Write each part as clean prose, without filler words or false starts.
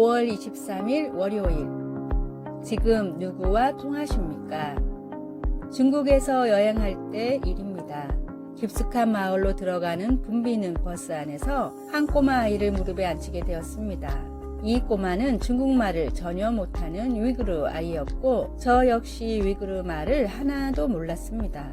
5월 23일 월요일. 지금 누구와 통하십니까? 중국에서 여행할 때 일입니다. 깊숙한 마을로 들어가는 붐비는 버스 안에서 한 꼬마 아이를 무릎에 앉히게 되었습니다. 이 꼬마는 중국말을 전혀 못하는 위구르 아이였고 저 역시 위구르 말을 하나도 몰랐습니다.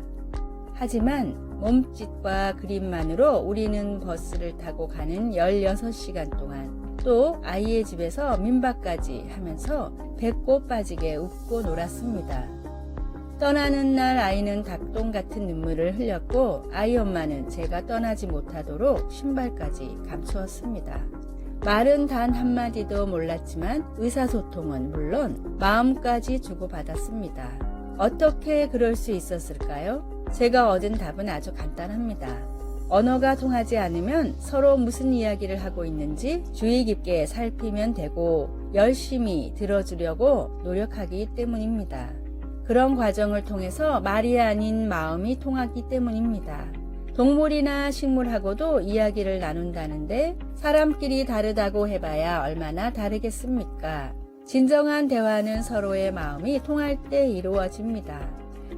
하지만 몸짓과 그림만으로 우리는 버스를 타고 가는 16시간 동안 또 아이의 집에서 민박까지 하면서 배꼽 빠지게 웃고 놀았습니다. 떠나는 날 아이는 닭똥 같은 눈물을 흘렸고 아이 엄마는 제가 떠나지 못하도록 신발까지 감추었습니다. 말은 단 한마디도 몰랐지만 의사소통은 물론 마음까지 주고받았습니다. 어떻게 그럴 수 있었을까요? 제가 얻은 답은 아주 간단합니다. 언어가 통하지 않으면 서로 무슨 이야기를 하고 있는지 주의 깊게 살피면 되고 열심히 들어주려고 노력하기 때문입니다. 그런 과정을 통해서 말이 아닌 마음이 통하기 때문입니다. 동물이나 식물하고도 이야기를 나눈다는데 사람끼리 다르다고 해봐야 얼마나 다르겠습니까? 진정한 대화는 서로의 마음이 통할 때 이루어집니다.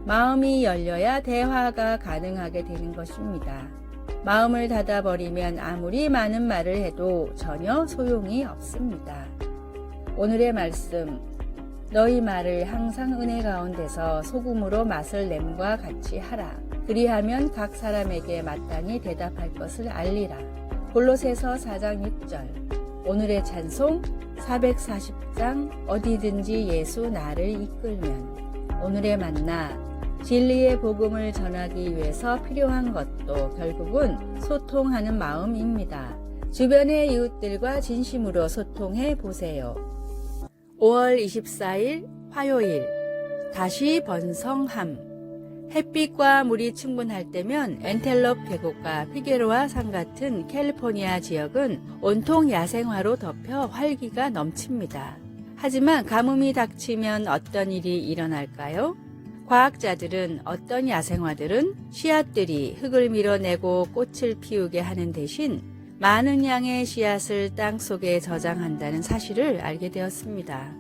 마음이 열려야 대화가 가능하게 되는 것입니다. 마음을 닫아버리면 아무리 많은 말을 해도 전혀 소용이 없습니다. 오늘의 말씀. 너희 말을 항상 은혜 가운데서 소금으로 맛을 냄과 같이 하라. 그리하면 각 사람에게 마땅히 대답할 것을 알리라. 골로새서 4장 6절. 오늘의 찬송 440장 어디든지 예수 나를 이끌면. 오늘의 만나. 진리의 복음을 전하기 위해서 필요한 것도 결국은 소통하는 마음입니다. 주변의 이웃들과 진심으로 소통해 보세요. 5월 24일 화요일. 다시 번성함. 햇빛과 물이 충분할 때면 엔텔롭 계곡과 피게로아 산 같은 캘리포니아 지역은 온통 야생화로 덮여 활기가 넘칩니다. 하지만 가뭄이 닥치면 어떤 일이 일어날까요? 과학자들은 어떤 야생화들은 씨앗들이 흙을 밀어내고 꽃을 피우게 하는 대신 많은 양의 씨앗을 땅 속에 저장한다는 사실을 알게 되었습니다.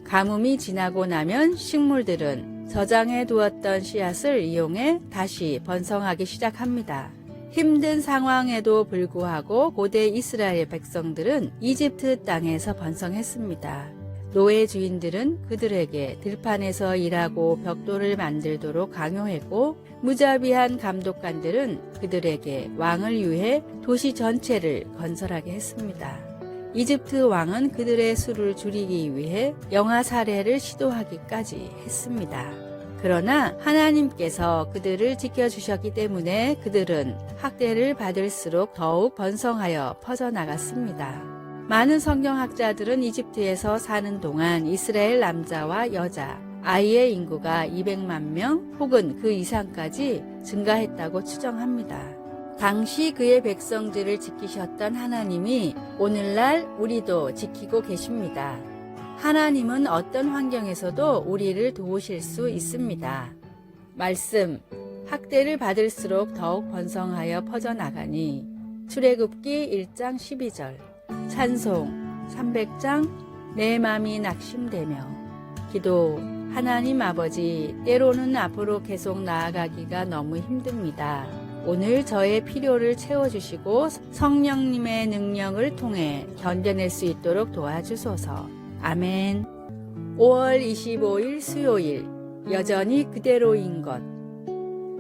가뭄이 지나고 나면 식물들은 저장해 두었던 씨앗을 이용해 다시 번성하기 시작합니다. 힘든 상황에도 불구하고 고대 이스라엘 백성들은 이집트 땅에서 번성했습니다. 노예 주인들은 그들에게 들판에서 일하고 벽돌을 만들도록 강요했고 무자비한 감독관들은 그들에게 왕을 위해 도시 전체를 건설하게 했습니다. 이집트 왕은 그들의 수를 줄이기 위해 영아 살해를 시도하기까지 했습니다. 그러나 하나님께서 그들을 지켜주셨기 때문에 그들은 학대를 받을수록 더욱 번성하여 퍼져나갔습니다. 많은 성경학자들은 이집트에서 사는 동안 이스라엘 남자와 여자, 아이의 인구가 200만 명 혹은 그 이상까지 증가했다고 추정합니다. 당시 그의 백성들을 지키셨던 하나님이 오늘날 우리도 지키고 계십니다. 하나님은 어떤 환경에서도 우리를 도우실 수 있습니다. 말씀, 학대를 받을수록 더욱 번성하여 퍼져나가니 출애굽기 1장 12절. 찬송 300장 내 맘이 낙심되며. 기도 하나님 아버지, 때로는 앞으로 계속 나아가기가 너무 힘듭니다. 오늘 저의 필요를 채워주시고 성령님의 능력을 통해 견뎌낼 수 있도록 도와주소서. 아멘. 5월 25일 수요일. 여전히 그대로인 것.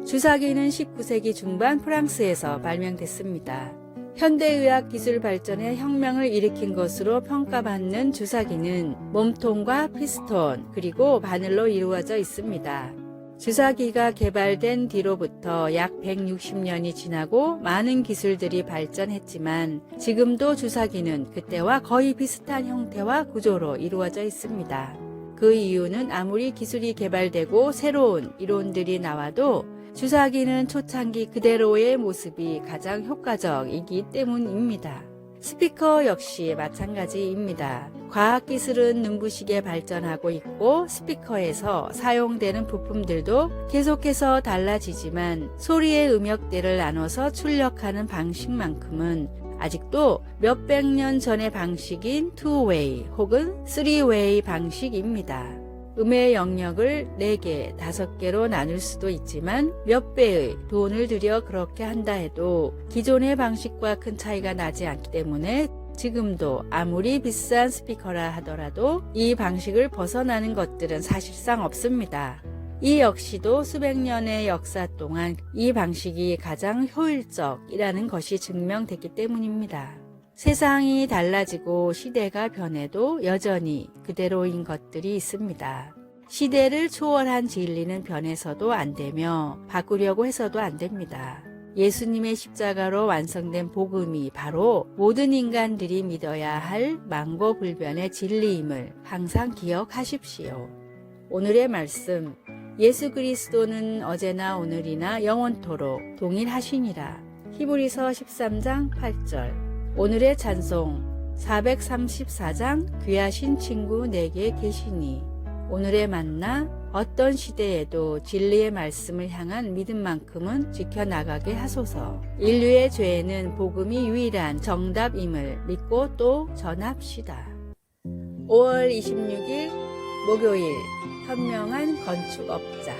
주사기는 19세기 중반 프랑스에서 발명됐습니다. 현대의학 기술 발전에 혁명을 일으킨 것으로 평가받는 주사기는 몸통과 피스톤 그리고 바늘로 이루어져 있습니다. 주사기가 개발된 뒤로부터 약 160년이 지나고 많은 기술들이 발전했지만 지금도 주사기는 그때와 거의 비슷한 형태와 구조로 이루어져 있습니다. 그 이유는 아무리 기술이 개발되고 새로운 이론들이 나와도 주사기는 초창기 그대로의 모습이 가장 효과적이기 때문입니다. 스피커 역시 마찬가지입니다. 과학기술은 눈부시게 발전하고 있고 스피커에서 사용되는 부품들도 계속해서 달라지지만 소리의 음역대를 나눠서 출력하는 방식만큼은 아직도 몇백 년 전의 방식인 투웨이 혹은 쓰리웨이 방식입니다. 음의 영역을 4개, 5개로 나눌 수도 있지만 몇 배의 돈을 들여 그렇게 한다 해도 기존의 방식과 큰 차이가 나지 않기 때문에 지금도 아무리 비싼 스피커라 하더라도 이 방식을 벗어나는 것들은 사실상 없습니다. 이 역시도 수백 년의 역사 동안 이 방식이 가장 효율적이라는 것이 증명됐기 때문입니다. 세상이 달라지고 시대가 변해도 여전히 그대로인 것들이 있습니다. 시대를 초월한 진리는 변해서도 안 되며 바꾸려고 해서도 안 됩니다. 예수님의 십자가로 완성된 복음이 바로 모든 인간들이 믿어야 할 만고불변의 진리임을 항상 기억하십시오. 오늘의 말씀, 예수 그리스도는 어제나 오늘이나 영원토록 동일하시니라. 히브리서 13장 8절. 오늘의 찬송 434장 귀하신 친구 내게 계시니. 오늘의 만나 어떤 시대에도 진리의 말씀을 향한 믿음만큼은 지켜나가게 하소서. 인류의 죄에는 복음이 유일한 정답임을 믿고 또 전합시다. 5월 26일 목요일 현명한 건축업자.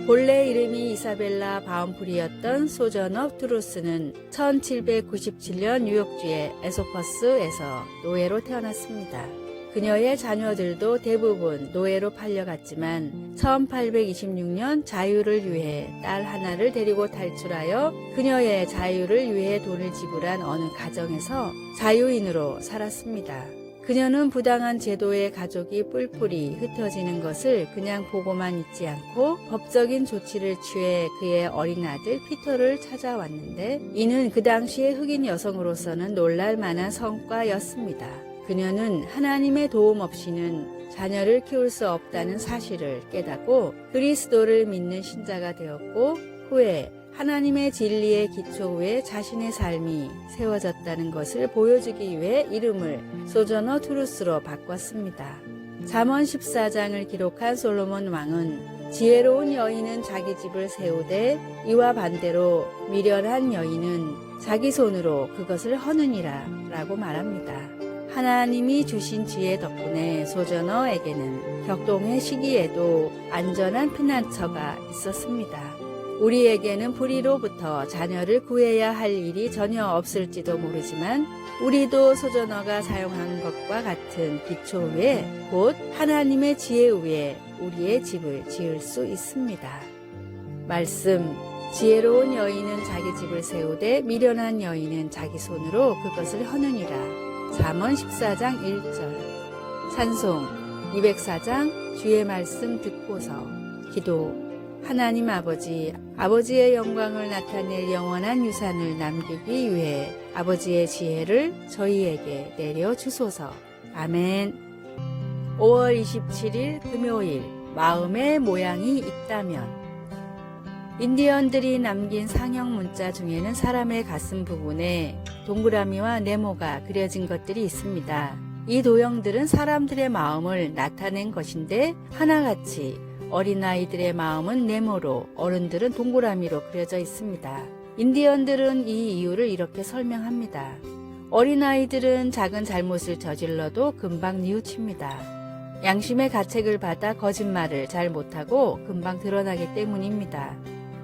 본래 이름이 이사벨라 바움프리였던 소저너 트루스는 1797년 뉴욕주의 에소퍼스에서 노예로 태어났습니다. 그녀의 자녀들도 대부분 노예로 팔려갔지만 1826년 자유를 위해 딸 하나를 데리고 탈출하여 그녀의 자유를 위해 돈을 지불한 어느 가정에서 자유인으로 살았습니다. 그녀는 부당한 제도의 가족이 뿔뿔이 흩어지는 것을 그냥 보고만 있지 않고 법적인 조치를 취해 그의 어린 아들 피터를 찾아왔는데 이는 그 당시의 흑인 여성으로서는 놀랄 만한 성과였습니다. 그녀는 하나님의 도움 없이는 자녀를 키울 수 없다는 사실을 깨닫고 그리스도를 믿는 신자가 되었고 후에 하나님의 진리의 기초 위에 자신의 삶이 세워졌다는 것을 보여주기 위해 이름을 소저너 트루스로 바꿨습니다. 잠언 14장을 기록한 솔로몬 왕은 지혜로운 여인은 자기 집을 세우되 이와 반대로 미련한 여인은 자기 손으로 그것을 허느니라 라고 말합니다. 하나님이 주신 지혜 덕분에 소저너에게는 격동의 시기에도 안전한 피난처가 있었습니다. 우리에게는 불의로부터 자녀를 구해야 할 일이 전혀 없을지도 모르지만 우리도 소저너가 사용한 것과 같은 기초 위에 곧 하나님의 지혜 위에 우리의 집을 지을 수 있습니다. 말씀, 지혜로운 여인은 자기 집을 세우되 미련한 여인은 자기 손으로 그것을 허느니라. 잠언 14장 1절. 찬송 204장 주의 말씀 듣고서. 기도. 하나님 아버지, 아버지의 영광을 나타낼 영원한 유산을 남기기 위해 아버지의 지혜를 저희에게 내려주소서. 아멘. 5월 27일 금요일, 마음의 모양이 있다면. 인디언들이 남긴 상형 문자 중에는 사람의 가슴 부분에 동그라미와 네모가 그려진 것들이 있습니다. 이 도형들은 사람들의 마음을 나타낸 것인데 하나같이 어린아이들의 마음은 네모로 어른들은 동그라미로 그려져 있습니다. 인디언들은 이 이유를 이렇게 설명합니다. 어린아이들은 작은 잘못을 저질러도 금방 뉘우칩니다. 양심의 가책을 받아 거짓말을 잘 못하고 금방 드러나기 때문입니다.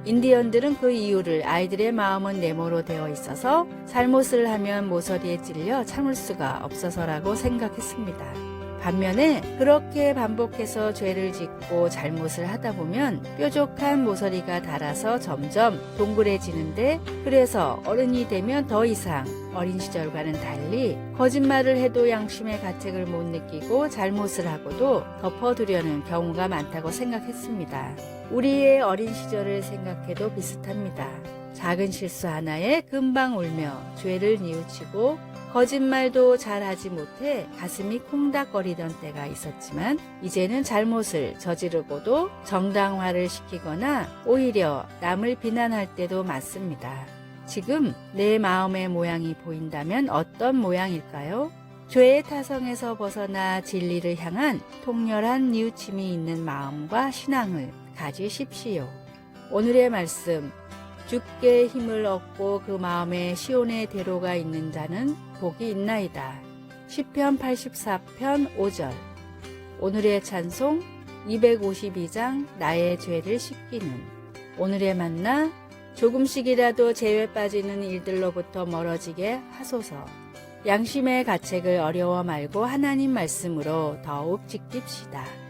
인디언들은 그 이유를 아이들의 마음은 네모로 되어 있어서 잘못을 하면 모서리에 찔려 참을 수가 없어서라고 생각했습니다. 반면에 그렇게 반복해서 죄를 짓고 잘못을 하다 보면 뾰족한 모서리가 닳아서 점점 동그래지는데 그래서 어른이 되면 더 이상 어린 시절과는 달리 거짓말을 해도 양심의 가책을 못 느끼고 잘못을 하고도 덮어두려는 경우가 많다고 생각했습니다. 우리의 어린 시절을 생각해도 비슷합니다. 작은 실수 하나에 금방 울며 죄를 뉘우치고 거짓말도 잘하지 못해 가슴이 콩닥거리던 때가 있었지만 이제는 잘못을 저지르고도 정당화를 시키거나 오히려 남을 비난할 때도 많습니다. 지금 내 마음의 모양이 보인다면 어떤 모양일까요? 죄의 타성에서 벗어나 진리를 향한 통렬한 뉘우침이 있는 마음과 신앙을 가지십시오. 오늘의 말씀, 주께 힘을 얻고 그 마음에 시온의 대로가 있는 자는 복이 있나이다. 시편 84편 5절. 오늘의 찬송 252장 나의 죄를 씻기는. 오늘의 만나 조금씩이라도 죄에 빠지는 일들로부터 멀어지게 하소서. 양심의 가책을 어려워 말고 하나님 말씀으로 더욱 지킵시다.